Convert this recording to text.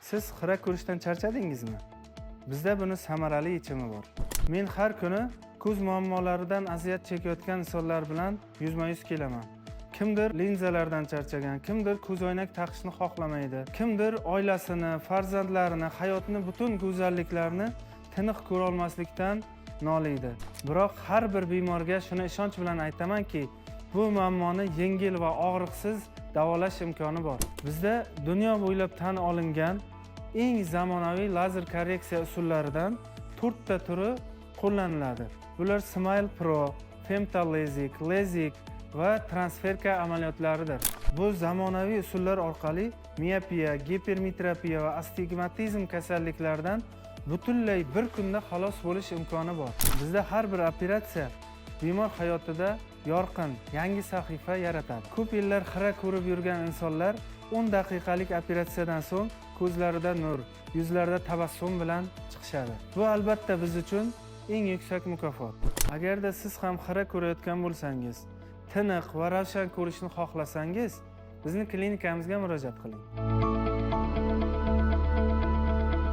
Siz xira ko'rishdan charchadingizmi? Bizda buni samarali yechimi bor. Men har kuni ko'z muammolaridan aziyat chekayotgan insonlar bilan yuzma-yuz kelaman. Kimdir linzalardan charchagan, kimdir ko'zoynak taqishni xohlamaydi, kimdir oilasini, farzandlarini, hayotni butun go'zalliklarini tiniq ko'ra olmaslikdan noliydi. Biroq har bir bemorga shuni ishonch bilan aytamanki, bu muammoni yengil va og'riqsiz davolash imkoni bor. Bizda dunyo bo'ylab tan olingan eng zamonaviy lazer korreksiya usullaridan 4 ta turi qo'llaniladi. Bular Smile Pro, Femtolazik, Lazik va transferka amaliyotlaridir. Bu zamonaviy usullar orqali miopiya, gipermetropiya va astigmatizm kasalliklaridan butunlay bir kunda xalos bo'lish imkoni bor. Bizda har bir operatsiya bemor hayotida yorqin, yangi sahifa yaratadi. Ko'p yillar xira ko'rib yurgan insonlar 10 daqiqalik operatsiyadan so'ng ko'zlarida nur, yuzlarida tabassum bilan chiqishadi. Bu albatta biz uchun eng yuksak mukofot. Agarda siz ham xira ko'rayotgan bo'lsangiz, tiniq va ravshan ko'rishni xohlasangiz, bizning klinikamizga murojaat qiling.